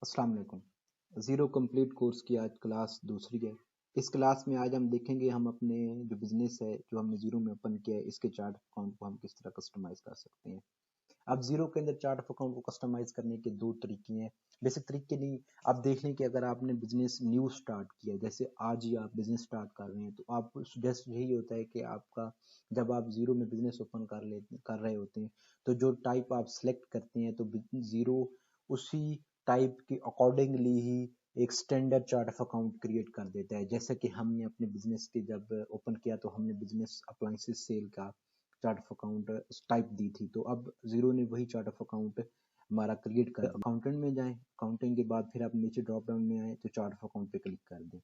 अस्सलाम वालेकुम। Zero complete course की आज क्लास दूसरी है। इस क्लास में आज हम देखेंगे हम अपने जो बिजनेस है जो हमने ज़ीरो में ओपन किया है इसके चार्ट ऑफ अकाउंट को हम किस तरह कस्टमाइज़ कर सकते हैं। अब ज़ीरो के अंदर चार्ट ऑफ अकाउंट को कस्टमाइज़ करने के दो तरीके हैं। बेसिक तरीके नहीं, आप देख लें कि अगर आपने बिजनेस न्यू स्टार्ट किया है, जैसे आज ही आप बिजनेस स्टार्ट कर रहे हैं, तो आप जस्ट यही होता है कि आपका जब आप ज़ीरो में बिजनेस ओपन कर रहे होते हैं, तो जो टाइप आप सेलेक्ट करते हैं तो ज़ीरो उसी टाइप के अकॉर्डिंगली ही एक standard chart of account create कर देता है। जैसे कि हमने अपने बिजनेस के जब ओपन किया तो हमने बिजनेस अप्लायंसेस सेल का चार्ट ऑफ अकाउंट टाइप दी थी, तो अब ज़ीरो ने वही चार्ट ऑफ अकाउंट हमारा क्रिएट कर दिया। अकाउंटेंट में जाएं, अकाउंटिंग के बाद फिर आप नीचे ड्रॉप डाउन में आए तो चार्ट ऑफ अकाउंट पे क्लिक कर दें।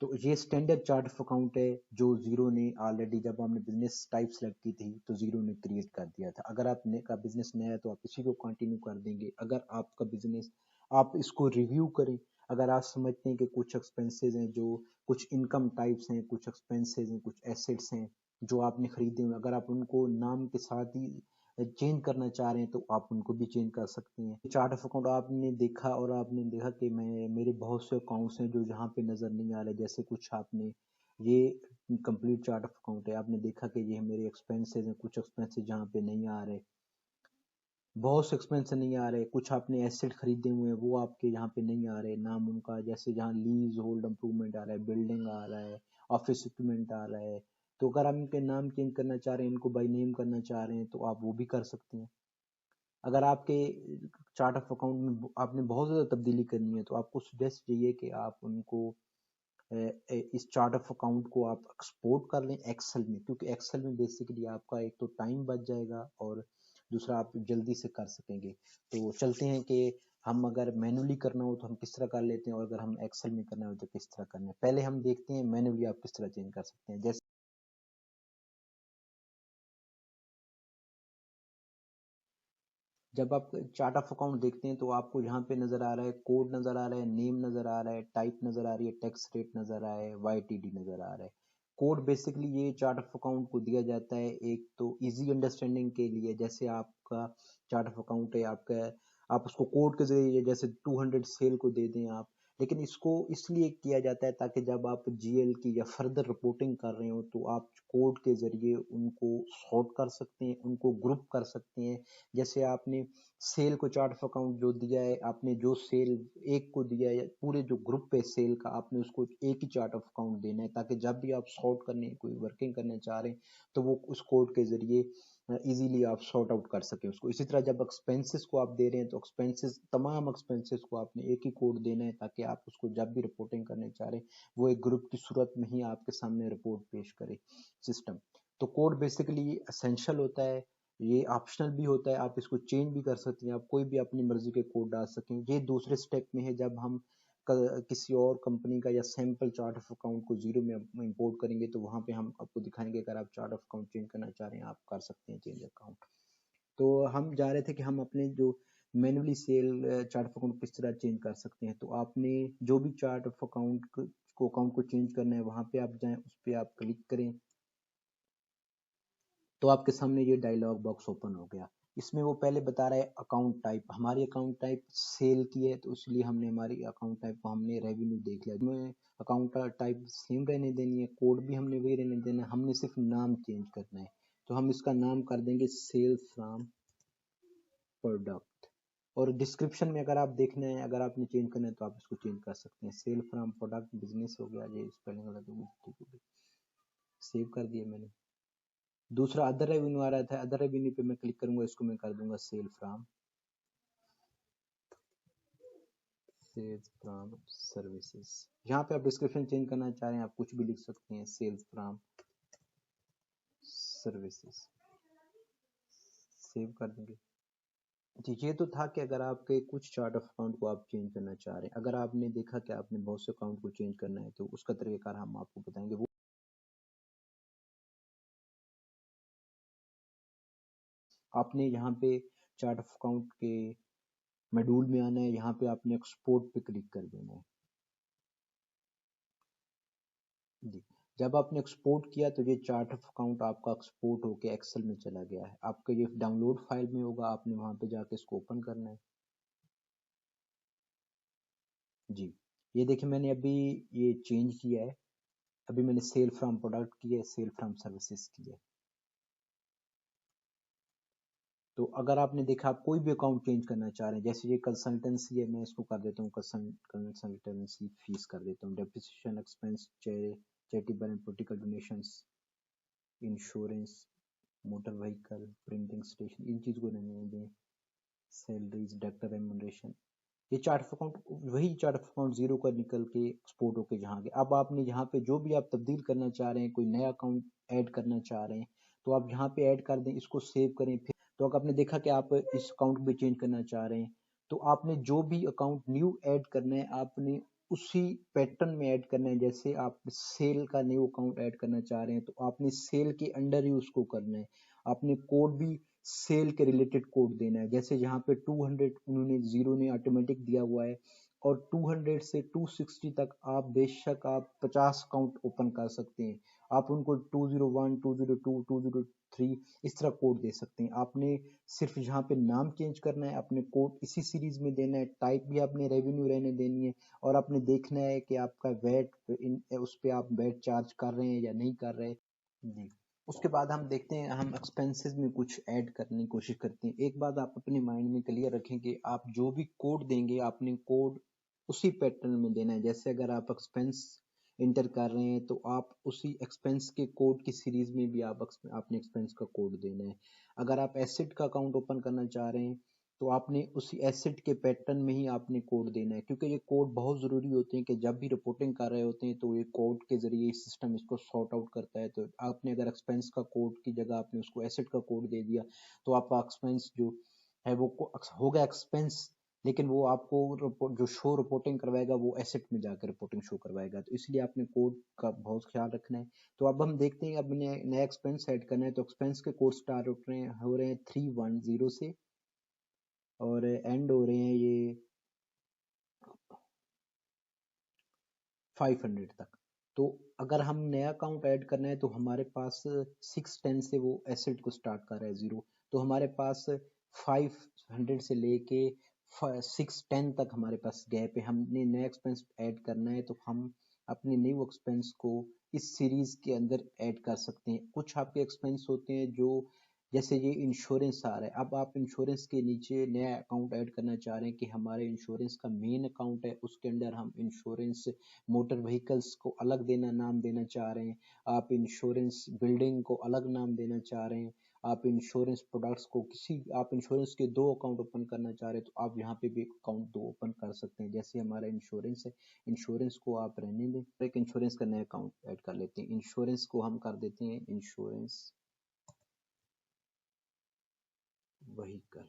तो ये स्टैंडर्ड चार्ट ऑफ अकाउंट है जो ज़ीरो ने ऑलरेडी जब हमने बिजनेस टाइप सेलेक्ट की थी तो ज़ीरो ने क्रिएट कर दिया था। अगर आप का बिजनेस नया है तो आप इसी को कंटिन्यू कर देंगे। अगर आपका बिजनेस आप इसको रिव्यू करें, अगर आप समझते हैं कि कुछ एक्सपेंसेस हैं, जो कुछ इनकम टाइप्स हैं, कुछ एक्सपेंसेस हैं, कुछ एसेट्स हैं जो आपने खरीदे हुए, अगर आप उनको नाम के साथ ही चेंज करना चाह रहे हैं तो आप उनको भी चेंज कर सकते हैं। चार्ट ऑफ अकाउंट आपने देखा और आपने देखा कि मेरे बहुत से अकाउंट्स हैं जो यहाँ पे नज़र नहीं आ रहे। जैसे कुछ आपने ये कंप्लीट चार्ट ऑफ अकाउंट है, आपने देखा कि ये मेरे एक्सपेंसेस हैं, कुछ एक्सपेंसेस जहाँ पे नहीं आ रहे, बहुत से एक्सपेंस नहीं आ रहे। कुछ आपने एसेट खरीदे हुए हैं वो आपके यहाँ पे नहीं आ रहे नाम उनका, जैसे जहाँ लीज होल्ड इम्प्रूवमेंट आ रहा है, बिल्डिंग आ रहा है, ऑफिस इक्विपमेंट आ रहा है। तो अगर आप इनके नाम चेंज करना चाह रहे हैं, इनको बाई नेम करना चाह रहे हैं तो आप वो भी कर सकते हैं। अगर आपके चार्ट ऑफ अकाउंट में आपने बहुत ज़्यादा तब्दीली करनी है तो आपको सजेस्ट यही है कि आप उनको इस चार्ट ऑफ अकाउंट को आप एक्सपोर्ट कर लें एक्सेल में, क्योंकि एक्सेल में बेसिकली आपका एक तो टाइम बच जाएगा और दूसरा आप जल्दी से कर सकेंगे। तो चलते हैं कि हम अगर मैनुअली करना हो तो हम किस तरह कर लेते हैं और अगर हम एक्सेल में करना हो तो किस तरह करना है। पहले हम देखते हैं मैनुअली आप किस तरह चेंज कर सकते हैं। जैसे जब आप चार्ट ऑफ अकाउंट देखते हैं तो आपको यहाँ पे नजर आ रहा है, कोड नजर आ रहा है, नेम नजर आ रहा है, टाइप नजर आ रही है, टैक्स रेट नजर आ रहा है, वाईटीडी नजर आ रहा है। कोड बेसिकली ये चार्ट ऑफ अकाउंट को दिया जाता है एक तो इजी अंडरस्टैंडिंग के लिए। जैसे आपका चार्ट ऑफ अकाउंट है आपका, आप उसको कोड के जरिए जैसे 200 सेल को दे दें आप, लेकिन इसको इसलिए किया जाता है ताकि जब आप जीएल की या फर्दर रिपोर्टिंग कर रहे हो तो आप कोड के जरिए उनको सॉर्ट कर सकते हैं, उनको ग्रुप कर सकते हैं। जैसे आपने सेल को चार्ट ऑफ अकाउंट जो दिया है, आपने जो सेल एक को दिया है, पूरे जो ग्रुप है सेल का, आपने उसको एक ही चार्ट ऑफ अकाउंट देना है ताकि जब भी आप सॉर्ट करने कोई वर्किंग करने चाह रहे हैं तो वो उस कोड के जरिए इजीली आप सॉर्ट आउट कर सके उसको। इसी तरह जब एक्सपेंसेस को आप दे रहे हैं तो एक्सपेंसेस, तमाम एक्सपेंसेस को आपने एक ही कोड देना है ताकि आप उसको जब भी रिपोर्टिंग करने चाह रहे हैं वो एक ग्रुप की सूरत में ही आपके सामने रिपोर्ट पेश करे सिस्टम। तो कोड बेसिकली असेंशियल होता है, ये ऑप्शनल भी होता है, आप इसको चेंज भी कर सकते हैं, आप कोई भी अपनी मर्जी के कोड डाल सकें। ये दूसरे स्टेप में है जब हम किसी और कंपनी का या सैंपल चार्ट ऑफ अकाउंट को जीरो में इंपोर्ट करेंगे तो वहां पे हम आपको दिखाएंगे अगर आप चार्ट ऑफ अकाउंट चेंज करना चाह रहे हैं आप कर सकते हैं चेंज अकाउंट। तो हम जा रहे थे कि हम अपने जो manually sale chart of account किस तरह चेंज कर सकते हैं। तो आपने जो भी चार्ट ऑफ अकाउंट को चेंज करना है वहां पे आप जाएं, उस पर आप क्लिक करें तो आपके सामने ये डायलॉग बॉक्स ओपन हो गया। इसमें वो पहले बता रहा है अकाउंट टाइप, हमारी अकाउंट टाइप सेल की है तो इसलिए हमने हमारी अकाउंट टाइप को हमने रेवेन्यू देख लिया। हमें अकाउंट टाइप सेम रहने देनी है, कोड भी हमने वही रहने देना है, हमने सिर्फ नाम चेंज करना है। तो हम इसका नाम कर देंगे सेल फ्रॉम प्रोडक्ट। और डिस्क्रिप्शन में अगर आप देखना है, अगर आपने चेंज करना है तो आप इसको चेंज कर सकते हैं। सेल फ्रॉम प्रोडक्ट बिजनेस हो गया, ये स्पेलिंग वाला तो ठीक हो गया, सेव कर दिया मैंने। दूसरा अदर रेवेन्यू आ रहा था, अदर रेवेन्यू पे मैं क्लिक करूंगा, इसको मैं कर दूंगा सेल्स फ्रॉम सर्विसेज। यहाँ पे आप डिस्क्रिप्शन चेंज करना चाह रहे हैं आप कुछ भी लिख सकते हैं, सेल्स फ्रॉम सर्विसेज, सेव कर देंगे। जी, ये तो था कि अगर आपके कुछ चार्ट ऑफ अकाउंट को आप चेंज करना चाह रहे हैं। अगर आपने देखा कि आपने बहुत से अकाउंट को चेंज करना है तो उसका तरीकाकार हम आपको बताएंगे। वो आपने यहाँ पे चार्ट ऑफ अकाउंट के मॉड्यूल में आना है, यहाँ पे आपने एक्सपोर्ट पे क्लिक कर देना है। जी, जब आपने एक्सपोर्ट किया तो ये चार्ट ऑफ अकाउंट आपका एक्सपोर्ट होके एक्सेल में चला गया है। आपका ये डाउनलोड फाइल में होगा, आपने वहां पे जाके इसको ओपन करना है। जी, ये देखिए मैंने अभी ये चेंज किया है। अभी मैंने सेल फ्रॉम प्रोडक्ट की है, सेल फ्रॉम सर्विसेज की है। तो अगर आपने देखा आप कोई भी अकाउंट चेंज करना चाह रहे हैं, जैसे ये कंसल्टेंसी है, मैं इसको कर देता हूँ कंसल्टेंसी फीस कर देता हूँ, depreciation expense, charitable and political donations, insurance, motor vehicle, printing station, इन चीज को रहने दें, सैलरीज, डायरेक्टर रेम्युनरेशन। ये चार्ट ऑफ अकाउंट, वही चार्ट ऑफ अकाउंट जीरो का निकल के एक्सपोर्ट होके जहाँ गए। अब आपने यहाँ पे जो भी आप तब्दील करना चाह रहे हैं, कोई नया अकाउंट ऐड करना चाह रहे हैं, तो आप यहाँ पे ऐड कर दें, इसको सेव करें। फिर तो अगर आपने देखा कि आप इस अकाउंट में चेंज करना चाह रहे हैं, तो आपने जो भी अकाउंट न्यू ऐड करना है, आपने उसी पैटर्न में ऐड करना है। जैसे आप सेल का न्यू अकाउंट ऐड करना चाह रहे हैं, तो आपने सेल के अंडर ही उसको करना है। आपने कोड भी सेल के रिलेटेड कोड देना है। जैसे यहाँ पे 200 उन्होंने जीरो ने ऑटोमेटिक दिया हुआ है, और 200 से 260 तक आप बेशक आप 50 अकाउंट ओपन कर सकते हैं। आप उनको 201, 202, 203 इस तरह कोड दे सकते हैं। आपने सिर्फ यहाँ पे नाम चेंज करना है, अपने कोड इसी सीरीज में देना है, टाइप भी आपने रेवेन्यू रहने देनी है, और आपने देखना है कि आपका वैट उस पर आप वैट चार्ज कर रहे हैं या नहीं कर रहे हैं। जी, उसके बाद हम देखते हैं, हम एक्सपेंसेस में कुछ ऐड करने की कोशिश करते हैं। एक बात आप अपने माइंड में क्लियर रखें कि आप जो भी कोड देंगे, आपने कोड उसी पैटर्न में देना है। जैसे अगर आप एक्सपेंस इंटर कर रहे हैं, तो आप उसी एक्सपेंस के कोड की सीरीज में भी आपने एक्सपेंस का कोड देना है। अगर आप एसेट का अकाउंट ओपन करना चाह रहे हैं, तो आपने उसी एसेट के पैटर्न में ही आपने कोड देना है, क्योंकि ये कोड बहुत ज़रूरी होते हैं कि जब भी रिपोर्टिंग कर रहे होते हैं, तो ये कोड के ज़रिए सिस्टम इसको सॉर्ट आउट करता है। तो आपने अगर एक्सपेंस का कोड की जगह आपने उसको एसेट का कोड दे दिया, तो आपका एक्सपेंस जो है वो होगा एक्सपेंस, लेकिन वो आपको जो शो रिपोर्टिंग करवाएगा वो एसेट में जाकर रिपोर्टिंग शो करवाएगा। तो इसलिए आपने कोड का बहुत ख्याल रखना है। तो अब हम देखते हैं, अब नया एक्सपेंस ऐड करना है, तो एक्सपेंस के कोड स्टार्ट हो रहे हैं 310 से, और एंड हो रहे हैं ये 500 तक। तो अगर हम नया अकाउंट ऐड करना है, तो हमारे पास 610 से वो एसेट को स्टार्ट कर रहा है जीरो, तो हमारे पास 500 से लेके 610 तक हमारे पास गैप है। हमने नया एक्सपेंस ऐड करना है, तो हम अपने न्यू एक्सपेंस को इस सीरीज के अंदर ऐड कर सकते हैं। कुछ आपके एक्सपेंस होते हैं जो, जैसे ये इंश्योरेंस आ रहा है, अब आप इंश्योरेंस के नीचे नया अकाउंट ऐड करना चाह रहे हैं कि हमारे इंश्योरेंस का मेन अकाउंट है, उसके अंदर हम इंश्योरेंस मोटर व्हीकल्स को अलग नाम देना चाह रहे हैं। आप इंश्योरेंस बिल्डिंग को अलग नाम देना चाह रहे हैं। आप इंश्योरेंस प्रोडक्ट्स को आप इंश्योरेंस के 2 अकाउंट ओपन करना चाह रहे हैं, तो आप यहाँ पे भी अकाउंट 2 ओपन कर सकते हैं। जैसे हमारा इंश्योरेंस है, इंश्योरेंस को आप रहने दें, एक इंश्योरेंस का नया अकाउंट ऐड कर लेते हैं। इंश्योरेंस को हम कर देते हैं इंश्योरेंस व्हीकल,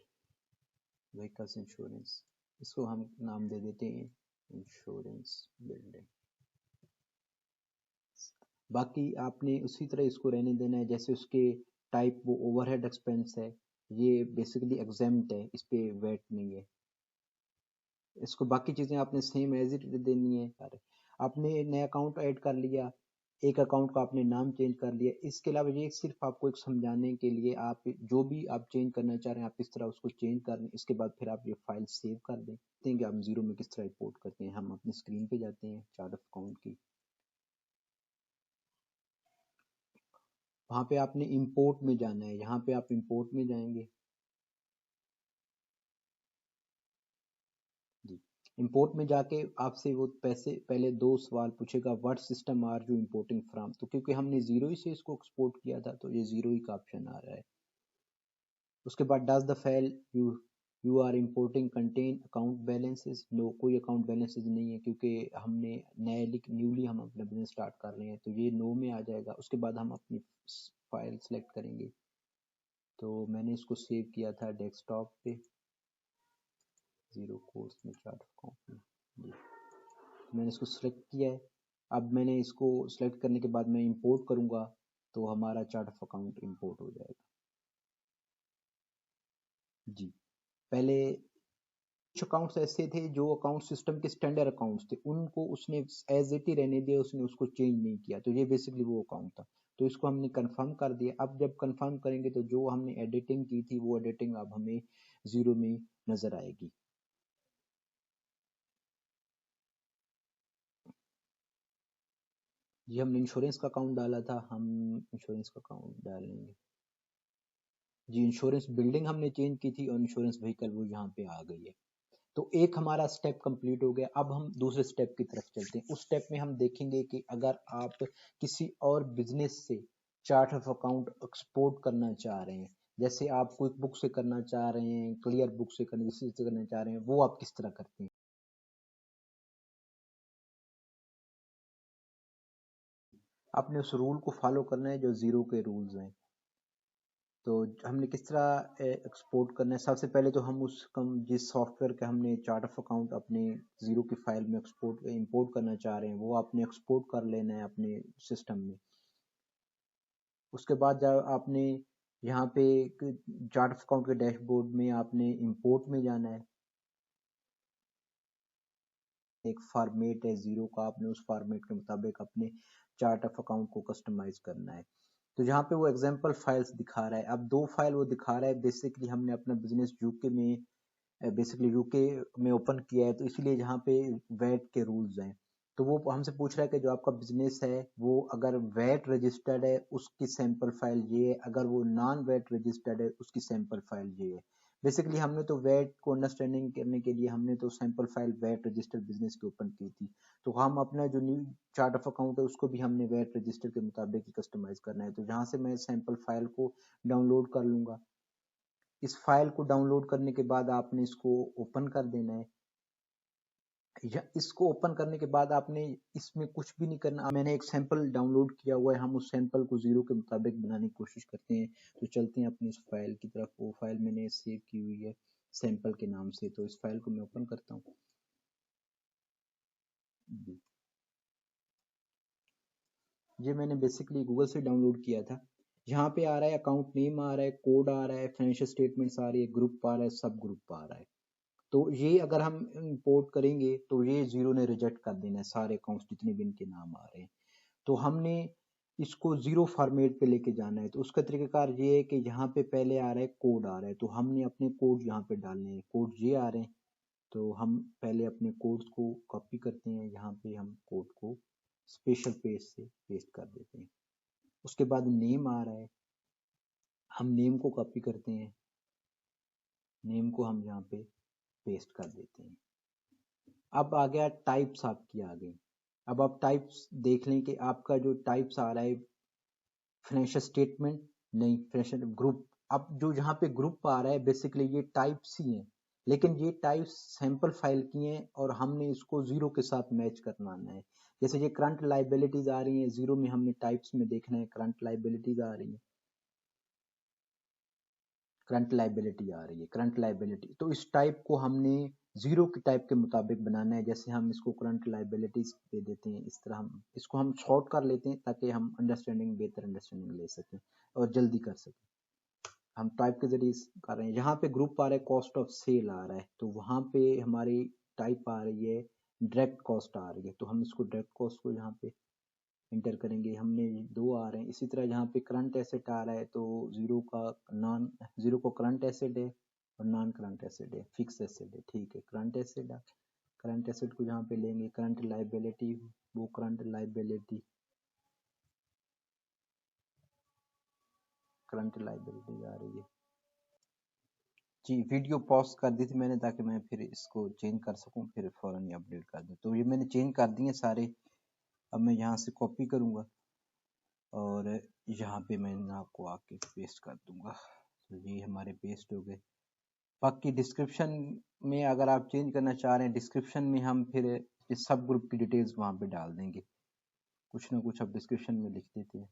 व्हीकल्स इंश्योरेंस, इसको हम नाम दे देते हैं इंश्योरेंस बिल्डिंग। बाकी आपने उसी तरह इसको रहने देना है, जैसे उसके टाइप वो ओवरहेड एक्सपेंस है, ये बेसिकली एग्जेम्प्ट है, इस पे वेट नहीं है। इसको बाकी चीजें आपने सेम एज इट देनी है। सारे आपने नया अकाउंट ऐड कर लिया, एक अकाउंट का आपने नाम चेंज कर लिया। इसके अलावा ये सिर्फ आपको एक समझाने के लिए, आप जो भी आप चेंज करना चाह रहे हैं, आप इस तरह उसको चेंज कर लें। इसके बाद फिर आप ये फाइल सेव कर दें। देखते हैं कि हम जीरो में किस तरह रिपोर्ट करते हैं। हम अपनी स्क्रीन पे जाते हैं चार्ट ऑफ अकाउंट की, वहां पे आपने इंपोर्ट में जाना है। यहाँ पे आप इंपोर्ट में जाएंगे जी। इंपोर्ट में जाके आपसे वो पैसे पहले 2 सवाल पूछेगा, what system are you importing from. तो क्योंकि हमने जीरो ही से इसको एक्सपोर्ट किया था, तो ये जीरो ही का ऑप्शन आ रहा है। उसके बाद does the file you are importing contain account balances. No, कोई अकाउंट बैलेंसेस नहीं है, क्योंकि हमने न्यूली हम अपना बिजनेस स्टार्ट कर रहे हैं, तो ये नो में आ जाएगा। उसके बाद हम अपनी फाइल सेलेक्ट करेंगे। तो मैंने इसको सेव किया था डेस्कटॉप पे, जीरो कोर्स में चार्ट ऑफ अकाउंट में जी। मैंने इसको सिलेक्ट किया है। अब मैंने इसको सिलेक्ट करने के बाद मैं इंपोर्ट करूंगा, तो हमारा चार्ट ऑफ अकाउंट इंपोर्ट हो जाएगा जी। पहले कुछ अकाउंट्स ऐसे थे जो अकाउंट सिस्टम के स्टैंडर्ड अकाउंट्स थे, उनको उसने एज इट ही रहने दिया, उसने उसको चेंज नहीं किया, तो ये बेसिकली वो अकाउंट था। तो इसको हमने कंफर्म कर दिया। अब जब कंफर्म करेंगे, तो जो हमने एडिटिंग की थी, वो एडिटिंग अब हमें जीरो में नजर आएगी। ये हमने इंश्योरेंस का अकाउंट डाला था, हम इंश्योरेंस का अकाउंट डालेंगे जी। इंश्योरेंस बिल्डिंग हमने चेंज की थी और इंश्योरेंस व्हीकल वो यहाँ पे आ गई है। तो एक हमारा स्टेप कंप्लीट हो गया। अब हम दूसरे स्टेप की तरफ चलते हैं। उस स्टेप में हम देखेंगे कि अगर आप किसी और बिजनेस से चार्ट ऑफ अकाउंट एक्सपोर्ट करना चाह रहे हैं, जैसे आप क्विक बुक से करना चाह रहे हैं, क्लियर बुक से करना चाह रहे हैं, वो आप किस तरह करते हैं। आपने उस रूल को फॉलो करना है जो जीरो के रूल्स हैं। तो हमने किस तरह एक्सपोर्ट करना है। सबसे पहले तो हम जिस सॉफ्टवेयर का हमने चार्ट ऑफ अकाउंट अपने जीरो की फाइल में इंपोर्ट करना चाह रहे हैं, वो आपने एक्सपोर्ट कर लेना है अपने सिस्टम में। उसके बाद जब आपने यहाँ पे चार्ट ऑफ अकाउंट के डैशबोर्ड में आपने इंपोर्ट में जाना है। एक फॉर्मेट है जीरो का, आपने उस फॉर्मेट के मुताबिक अपने चार्ट ऑफ अकाउंट को कस्टमाइज करना है। तो जहाँ पे वो एग्जांपल फाइल्स दिखा रहा है, अब दो फाइल वो दिखा रहा है। बेसिकली हमने अपना बिजनेस यूके में यूके में ओपन किया है, तो इसीलिए जहाँ पे वैट के रूल्स हैं। तो वो हमसे पूछ रहा है कि जो आपका बिजनेस है वो अगर वैट रजिस्टर्ड है उसकी सैंपल फाइल ये है, अगर वो नॉन वैट रजिस्टर्ड है उसकी सैंपल फाइल ये है। बेसिकली हमने तो वैट को अंडरस्टैंडिंग करने के लिए हमने तो sample file VAT registered business की ओपन की थी। तो हम अपना जो न्यू चार्ट ऑफ अकाउंट है उसको भी हमने वैट रजिस्टर के मुताबिक ही कस्टमाइज करना है। तो जहाँ से मैं सैंपल फाइल को डाउनलोड कर लूंगा। इस फाइल को डाउनलोड करने के बाद आपने इसको ओपन कर देना है। या इसको ओपन करने के बाद आपने इसमें कुछ भी नहीं करना। मैंने एक सैंपल डाउनलोड किया हुआ है, हम उस सैंपल को जीरो के मुताबिक बनाने की कोशिश करते हैं। तो चलते हैं अपनी इस फाइल की तरफ। वो फाइल मैंने सेव की हुई है सैंपल के नाम से। तो इस फाइल को मैं ओपन करता हूँ। ये मैंने बेसिकली गूगल से डाउनलोड किया था। यहाँ पे आ रहा है अकाउंट नेम, आ रहा है कोड, आ रहा है फाइनेंशियल स्टेटमेंट्स आ रही है, ग्रुप आ रहा है, सब ग्रुप आ रहा है। तो ये अगर हम इंपोर्ट करेंगे तो ये जीरो ने रिजेक्ट कर देना है सारे अकाउंट्स जितने भी इनके नाम आ रहे हैं। तो हमने इसको जीरो फॉर्मेट पे लेके जाना है। तो उसका तरीकाकार ये है कि यहाँ पे पहले आ रहा है कोड, आ रहा है तो हमने अपने कोड यहाँ पे डालने हैं। कोड ये आ रहे हैं तो हम पहले अपने कोड्स को कॉपी करते हैं। यहाँ पे हम कोड को स्पेशल पेज से पेस्ट कर देते हैं। उसके बाद नेम आ रहा है, हम नेम को कॉपी करते हैं, नेम को हम यहाँ पे पेस्ट कर देते हैं। अब आ गया टाइप्स आपकी आ गई। अब आप टाइप्स देख लें कि आपका जो टाइप्स आ रहा है फाइनेंशियल स्टेटमेंट नहीं, फाइनेंशियल ग्रुप। अब जो यहाँ पे ग्रुप आ रहा है बेसिकली ये टाइप्स ही हैं, लेकिन ये टाइप्स सैंपल फाइल की हैं और हमने इसको जीरो के साथ मैच करना है। जैसे ये करंट लाइबिलिटीज आ रही हैं जीरो में, हमने टाइप्स में देखना है करंट लाइबिलिटीज आ रही है, करंट लाइबिलिटी आ रही है, करंट लाइबिलिटी। तो इस टाइप को हमने जीरो के टाइप के मुताबिक बनाना है। जैसे हम इसको करंट लाइबिलिटीज दे देते हैं, इस तरह हम इसको हम शॉर्ट कर लेते हैं ताकि हम बेहतर अंडरस्टैंडिंग ले सकें और जल्दी कर सकें। हम टाइप के जरिए कर रहे हैं। यहाँ पे ग्रुप आ रहा है, कॉस्ट ऑफ सेल आ रहा है, तो वहाँ पे हमारी टाइप आ रही है डायरेक्ट कॉस्ट आ रही है। तो हम इसको डायरेक्ट कॉस्ट को यहाँ पे इंटर करेंगे। हमने दो आ रहे हैं। इसी तरह यहाँ पे करंट एसेट आ रहा है तो जीरो को करंट एसेट है और नॉन करंट एसेट है, फिक्स एसेट है। ठीक है, करंट एसेट करंट एसेट को यहाँ पे लेंगे। करंट लाइबिलिटी, वो करंट लाइबिलिटी आ रही है जी। वीडियो पॉज कर दी थी मैंने ताकि मैं फिर इसको चेंज कर सकूं, फिर फौरन ही अपडेट कर दूं। तो ये मैंने चेंज कर दिए सारे। अब मैं यहाँ से कॉपी करूँगा और यहाँ पे मैं आपको आके पेस्ट कर दूंगा। तो ये हमारे पेस्ट हो गए। बाकी डिस्क्रिप्शन में अगर आप चेंज करना चाह रहे हैं, डिस्क्रिप्शन में हम फिर इस सब ग्रुप की डिटेल्स वहाँ पे डाल देंगे। कुछ ना कुछ अब डिस्क्रिप्शन में लिख देते हैं।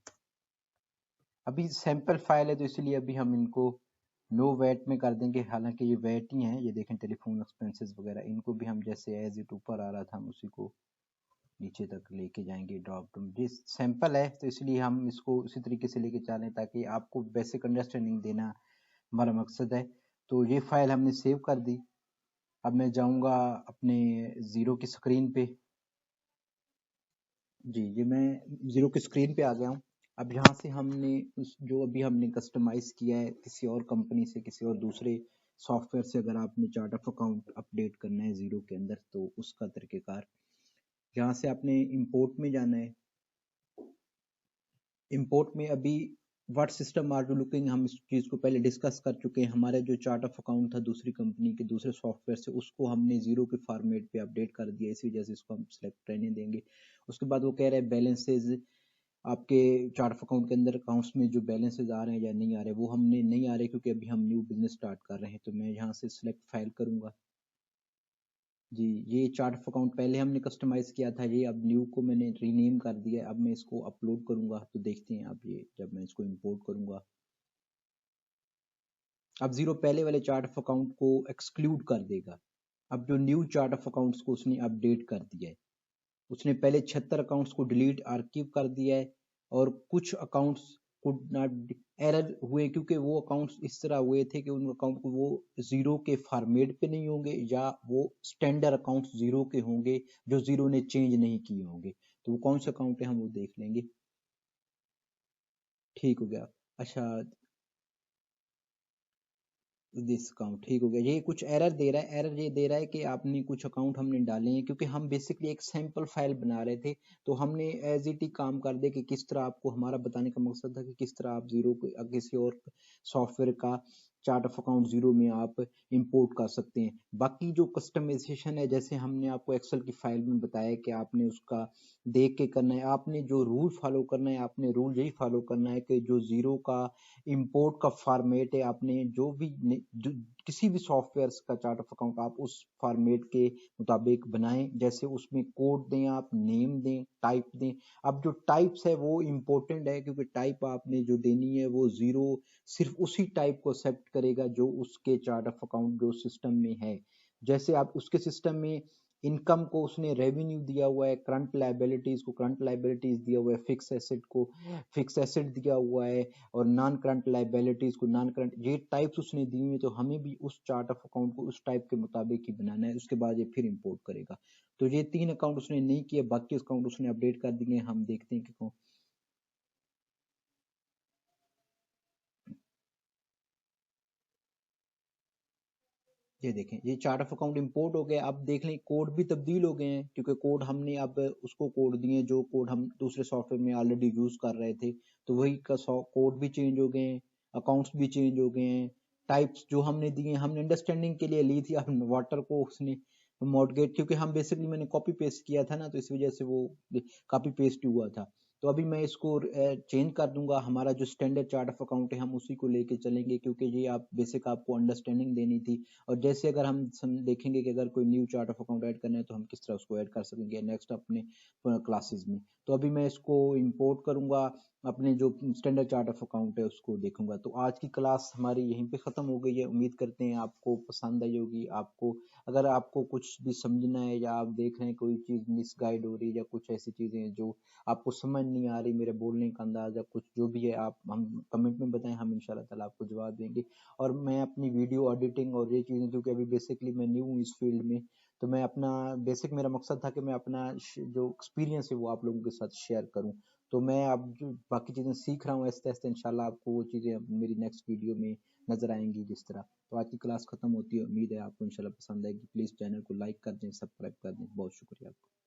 अभी सैंपल फाइल है तो इसलिए अभी हम इनको नो वैट में कर देंगे। हालांकि ये वैट ही हैं, ये देखें टेलीफोन एक्सपेंसेस वगैरह, इनको भी हम जैसे एज इट ऊपर आ रहा था हम उसी को नीचे तक लेके जाएंगे। ड्रॉप डाउन ये सैंपल है तो इसलिए हम इसको उसी तरीके से लेके चलें ताकि आपको बेसिक अंडरस्टैंडिंग देना हमारा मकसद है। तो ये फाइल हमने सेव कर दी। अब मैं जाऊंगा अपने जीरो की स्क्रीन पे जी। ये मैं जीरो की स्क्रीन पे आ गया हूँ। अब यहाँ से हमने जो अभी हमने कस्टमाइज किया है किसी और कंपनी से, किसी और दूसरे सॉफ्टवेयर से, अगर आपने चार्ट ऑफ अकाउंट अपडेट करना है जीरो के अंदर तो उसका तरीकेकार, यहाँ से आपने इंपोर्ट में जाना है। इंपोर्ट में अभी what system are you looking, हम इस चीज़ को पहले डिस्कस कर चुके हैं। हमारा जो चार्ट ऑफ अकाउंट था दूसरी कंपनी के दूसरे सॉफ्टवेयर से, उसको हमने जीरो के फॉर्मेट पे अपडेट कर दिया, इसी वजह से इसको हम सिलेक्ट रहने देंगे। उसके बाद वो कह रहे हैं बैलेंसेज आपके चार्ट ऑफ अकाउंट के अंदर अकाउंट्स में जो बैलेंसेज आ रहे हैं या नहीं आ रहे, वो हमने नहीं आ रहे क्योंकि अभी हम न्यू बिजनेस स्टार्ट कर रहे हैं। तो मैं यहाँ से सिलेक्ट फाइल करूंगा जी। ये चार्ट ऑफ अकाउंट पहले हमने कस्टमाइज किया था, ये अब न्यू को मैंने रीनेम कर दिया है। अब मैं इसको अपलोड करूंगा तो देखते हैं अब ये जब मैं इसको इंपोर्ट करूंगा, अब जीरो पहले वाले चार्ट ऑफ अकाउंट को एक्सक्लूड कर देगा। अब जो न्यू चार्ट ऑफ अकाउंट्स को उसने अपडेट कर दिया है, उसने पहले 76 अकाउंट्स को डिलीट आर्कीव कर दिया है, और कुछ अकाउंट्स कुड नॉट एरर हुए क्योंकि वो अकाउंट्स इस तरह हुए थे कि उन अकाउंट को वो जीरो के फॉर्मेट पे नहीं होंगे, या वो स्टैंडर्ड अकाउंट्स जीरो के होंगे जो जीरो ने चेंज नहीं किए होंगे। तो वो कौन से अकाउंट है हम वो देख लेंगे। ठीक हो गया। अच्छा, दिस अकाउंट ठीक हो गया। ये कुछ एरर दे रहा है, एरर ये दे रहा है कि आपने कुछ अकाउंट हमने डाले हैं, क्योंकि हम बेसिकली एक सैंपल फाइल बना रहे थे, तो हमने एज इट ही काम कर दिया कि किस तरह आपको, हमारा बताने का मकसद था कि किस तरह आप जीरो को किसी और सॉफ्टवेयर का चार्ट ऑफ अकाउंट जीरो में आप इंपोर्ट कर सकते हैं। बाकी जो कस्टमाइजेशन है, जैसे हमने आपको एक्सेल की फाइल में बताया कि आपने उसका देख के करना है, आपने जो रूल फॉलो करना है, आपने रूल यही फॉलो करना है कि जो जीरो का इंपोर्ट का फॉर्मेट है, आपने जो भी किसी भी सॉफ्टवेयर का चार्ट ऑफ अकाउंट आप उस फॉर्मेट के मुताबिक बनाएं। जैसे उसमें कोड दें, आप नेम दें, टाइप दें। अब जो टाइप्स है वो इम्पोर्टेंट है, क्योंकि टाइप आपने जो देनी है वो जीरो सिर्फ उसी टाइप को एक्सेप्ट करेगा जो उसके चार्ट ऑफ अकाउंट जो सिस्टम में है। जैसे आप उसके सिस्टम में इनकम को उसने रेवेन्यू दिया हुआ है, करंट लायबिलिटीज को करंट लायबिलिटीज दिया हुआ है, फिक्स एसेट को फिक्स एसेट दिया हुआ है, और नॉन करंट लायबिलिटीज को नॉन करंट, ये टाइप्स उसने दी हुई है। तो हमें भी उस चार्ट ऑफ अकाउंट को उस टाइप के मुताबिक ही बनाना है, उसके बाद ये फिर इंपोर्ट करेगा। तो ये 3 अकाउंट उसने नहीं किए, बाकी अकाउंट उसने अपडेट कर दिए। हम देखते हैं कि कौन, ये देखें ये चार्ट ऑफ अकाउंट इंपोर्ट हो गया। अब देख लें कोड भी तब्दील हो गए हैं, क्योंकि कोड हमने अब उसको कोड दिए जो कोड हम दूसरे सॉफ्टवेयर में ऑलरेडी यूज कर रहे थे, तो वही का कोड भी चेंज हो गए हैं, अकाउंट्स भी चेंज हो गए हैं। टाइप्स जो हमने दिए हमने अंडरस्टैंडिंग के लिए ली थी, अब वाटर को उसने मॉडगेट, क्योंकि हम बेसिकली मैंने कॉपी पेस्ट किया था ना, तो इस वजह से वो कॉपी पेस्ट हुआ था। तो अभी मैं इसको चेंज कर दूंगा। हमारा जो स्टैंडर्ड चार्ट ऑफ अकाउंट है हम उसी को लेके चलेंगे, क्योंकि ये आप बेसिक आपको अंडरस्टैंडिंग देनी थी। और जैसे अगर हम देखेंगे कि अगर कोई new chart of account add करना है तो हम किस तरह उसको ऐड कर सकेंगे नेक्स्ट अपने क्लासेस में। तो अभी मैं इसको इंपोर्ट करूंगा, अपने जो स्टैंडर्ड चार्ट ऑफ अकाउंट है उसको देखूंगा। तो आज की क्लास हमारी यहीं पे ख़त्म हो गई है। उम्मीद करते हैं आपको पसंद आई होगी। आपको अगर आपको कुछ भी समझना है, या आप देख रहे हैं कोई चीज़ मिसगाइड हो रही है, या कुछ ऐसी चीज़ें जो आपको समझ नहीं आ रही, मेरे बोलने का अंदाज या कुछ जो भी है, आप हम कमेंट में बताएं, हम इंशाल्लाह ताला आपको जवाब देंगे। और मैं अपनी वीडियो एडिटिंग और ये चीज़ें, क्योंकि अभी बेसिकली मैं न्यू हूँ इस फील्ड में, तो मैं अपना बेसिक मेरा मकसद था कि मैं अपना जो एक्सपीरियंस है वो आप लोगों के साथ शेयर करूँ। तो मैं अब जो बाकी चीज़ें सीख रहा हूँ आहिस्ते आहिस्ते, इंशाल्लाह आपको वो चीज़ें मेरी नेक्स्ट वीडियो में नज़र आएंगी जिस तरह। तो आज की क्लास खत्म होती है, उम्मीद है आपको इंशाल्लाह पसंद आएगी। प्लीज़ चैनल को लाइक कर दें, सब्सक्राइब कर दें। बहुत शुक्रिया आपका।